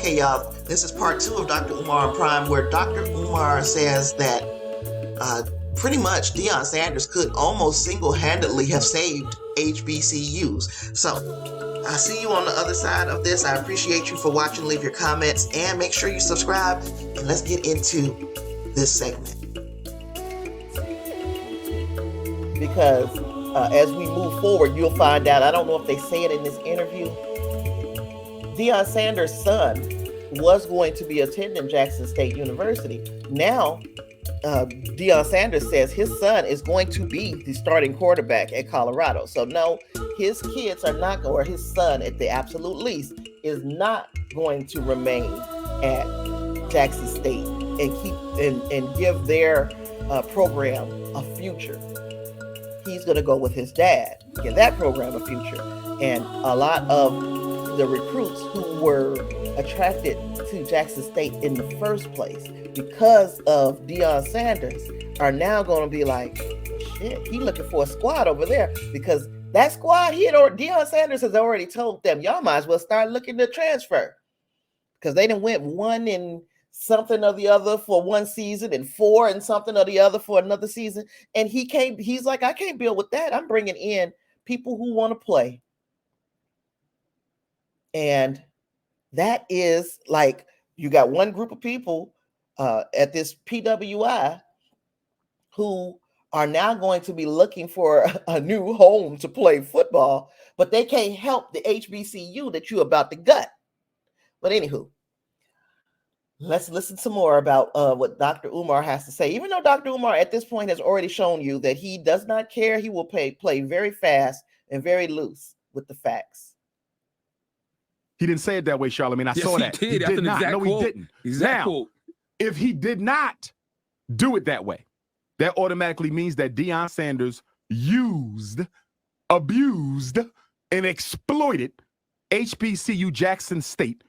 Okay, y'all, this is part 2 of Dr. Umar on Prime, where Dr. Umar says that pretty much Deion Sanders could almost single-handedly have saved HBCUs. So I see you on the other side of this. I appreciate you for watching. Leave your comments and make sure you subscribe. And let's get into this segment. Because as we move forward, you'll find out, I don't know if they say it in this interview, Deion Sanders' son was going to be attending Jackson State University. Now, Deion Sanders says his son is going to be the starting quarterback at Colorado. So no, his kids are not, or his son at the absolute least, is not going to remain at Jackson State and keep and give their program a future. He's going to go with his dad, give that program a future. And a lot of the recruits who were attracted to Jackson State in the first place because of Deion Sanders are now going to be like, shit, he looking for a squad over there, because that squad Deion Sanders has already told them, y'all might as well start looking to transfer, because they done went 1 and something or the other for one season and 4 and something or the other for another season. And he's like, I can't deal with that. I'm bringing in people who want to play. And that is like, you got one group of people at this PWI who are now going to be looking for a new home to play football, but they can't help the HBCU that you're about to gut. But anywho, let's listen some more about what Dr. Umar has to say. Even though Dr. Umar at this point has already shown you that he does not care, he will play very fast and very loose with the facts. He didn't say it that way, Charlamagne. I saw that. He did not. No, he didn't. Now, if he did not do it that way, that automatically means that Deion Sanders used, abused, and exploited HBCU Jackson State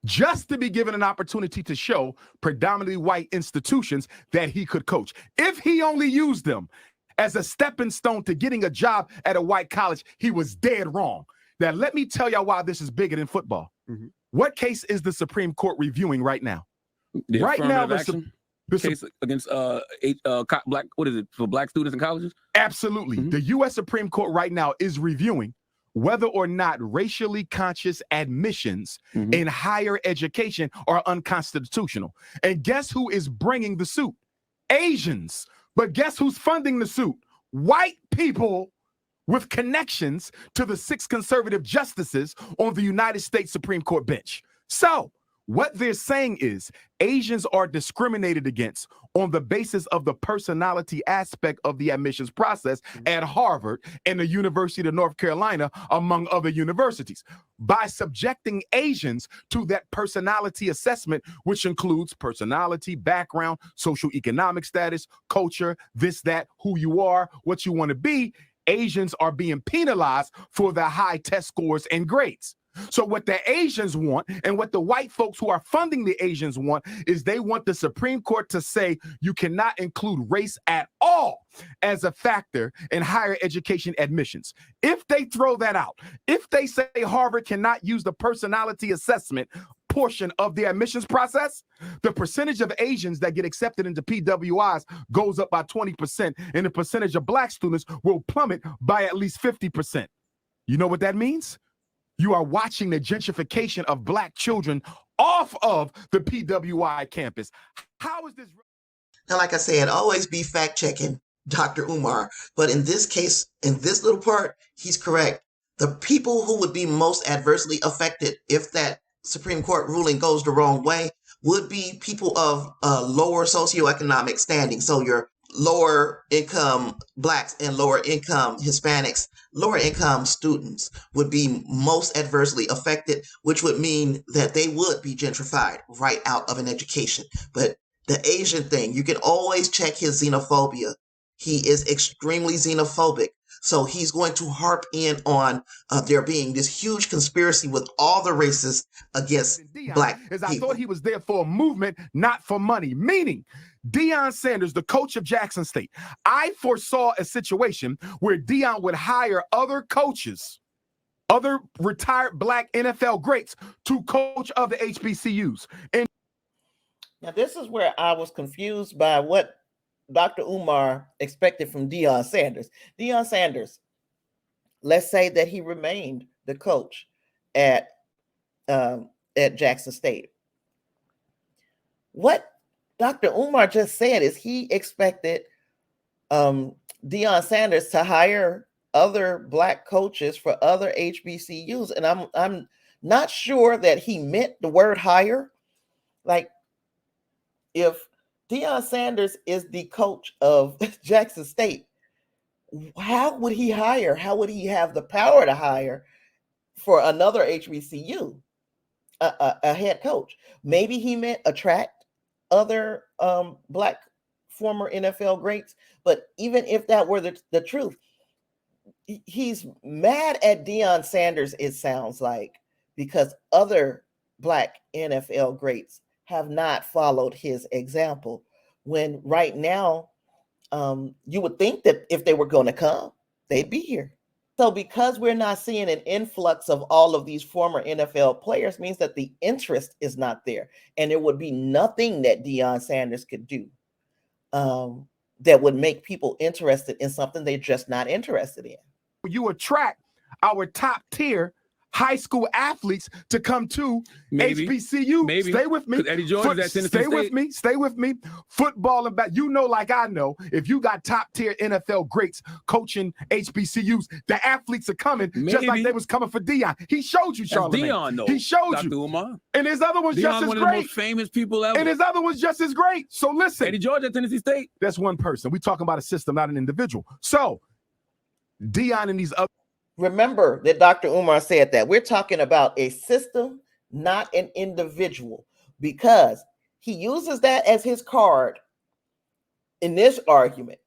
just to be given an opportunity to show predominantly white institutions that he could coach. If he only used them as a stepping stone to getting a job at a white college, he was dead wrong. Now, let me tell y'all why this is bigger than football. Mm-hmm. What case is the Supreme Court reviewing right now? Right now, the case against black, what is it, for black students in colleges? Absolutely. Mm-hmm. The U.S. Supreme Court right now is reviewing whether or not racially conscious admissions in higher education are unconstitutional. And guess who is bringing the suit? Asians. But guess who's funding the suit? White people with connections to the 6 conservative justices on the United States Supreme Court bench. So what they're saying is Asians are discriminated against on the basis of the personality aspect of the admissions process at Harvard and the University of North Carolina, among other universities, by subjecting Asians to that personality assessment, which includes personality, background, social economic status, culture, this, that, who you are, what you want to be. Asians are being penalized for the high test scores and grades. So what the Asians want and what the white folks who are funding the Asians want is they want the Supreme Court to say you cannot include race at all as a factor in higher education admissions. If they throw that out, if they say Harvard cannot use the personality assessment portion of the admissions process, the percentage of Asians that get accepted into PWIs goes up by 20%, and the percentage of black students will plummet by at least 50%. You know what that means? You are watching the gentrification of black children off of the PWI campus. How is this? Now, like I said, always be fact-checking Dr. Umar. But in this case, in this little part, he's correct. The people who would be most adversely affected if that Supreme Court ruling goes the wrong way would be people of lower socioeconomic standing. So your lower income blacks and lower income Hispanics, lower income students would be most adversely affected, which would mean that they would be gentrified right out of an education. But the Asian thing, you can always check his xenophobia. He is extremely xenophobic. So he's going to harp in on there being this huge conspiracy with all the races against black people. I thought he was there for a movement, not for money. Meaning, Deion Sanders, the coach of Jackson State, I foresaw a situation where Deion would hire other coaches other retired black NFL greats to coach other HBCUs. And now this is where I was confused by what Dr. Umar expected from Deion Sanders. Deion Sanders, let's say that he remained the coach at Jackson State. What Dr. Umar just said is he expected Deion Sanders to hire other black coaches for other HBCUs, and I'm not sure that he meant the word hire. Like, if Deion Sanders is the coach of Jackson State, how would he hire? How would he have the power to hire for another HBCU a head coach? Maybe he meant attract other black former NFL greats. But even if that were the truth, he's mad at Deion Sanders, it sounds like, because other black NFL greats have not followed his example. When right now, you would think that if they were going to come, they'd be here. So because we're not seeing an influx of all of these former NFL players means that the interest is not there. And there would be nothing that Deion Sanders could do that would make people interested in something they're just not interested in. You attract our top tier high school athletes to come to HBCU. Maybe. Stay with me. Eddie George is at Tennessee Stay State. with me. Stay with me. Football and back. You know, like I know, if you got top tier NFL greats coaching HBCUs, the athletes are coming just like they was coming for Deion. He showed you, Charlamagne. Deion, though. He showed Dr. you. Umar. And his other one's Deion, just as one of the great. most famous people ever. And his other one's just as great. So listen. Eddie George at Tennessee State. That's one person. We're talking about a system, not an individual. So Deion and these other. Remember that Dr. Umar said that we're talking about a system, not an individual, because he uses that as his card in this argument.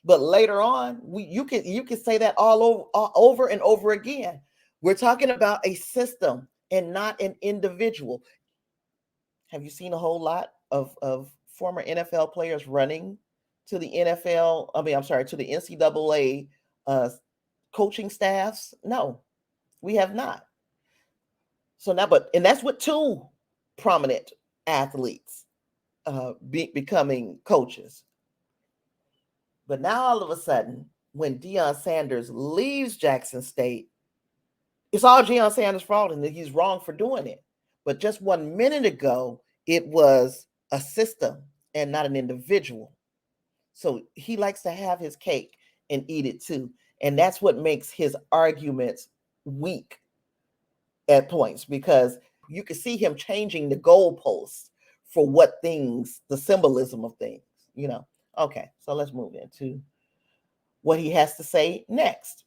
But later on, you can say that all over and over again. We're talking about a system and not an individual. Have you seen a whole lot of former NFL players running to the NFL? To the NCAA coaching staffs? No, we have not. So now, and that's with two prominent athletes becoming coaches. But now all of a sudden, when Deion Sanders leaves Jackson State, it's all Deion Sanders' fault and that he's wrong for doing it. But just 1 minute ago, it was a system and not an individual. So he likes to have his cake and eat it too. And that's what makes his arguments weak at points, because you can see him changing the goalposts for what things, the symbolism of things, Okay, so let's move into what he has to say next.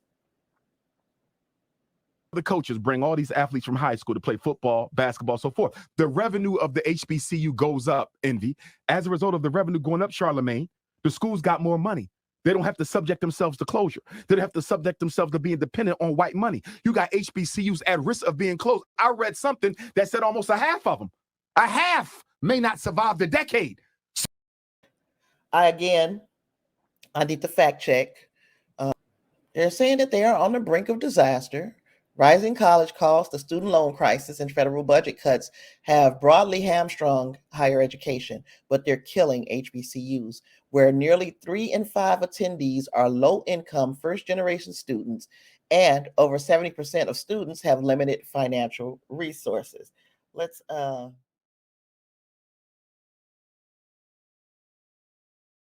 The coaches bring all these athletes from high school to play football, basketball, so forth. The revenue of the HBCU goes up, Envy. As a result of the revenue going up, Charlamagne, the schools got more money. They don't have to subject themselves to closure. They don't have to subject themselves to being dependent on white money. You got HBCUs at risk of being closed. I read something that said almost a half of them, a half, may not survive the decade. I need to fact check. They're saying that they are on the brink of disaster. Rising college costs, the student loan crisis, and federal budget cuts have broadly hamstrung higher education, but they're killing HBCUs, where nearly 3 in 5 attendees are low-income first-generation students, and over 70% of students have limited financial resources. Let's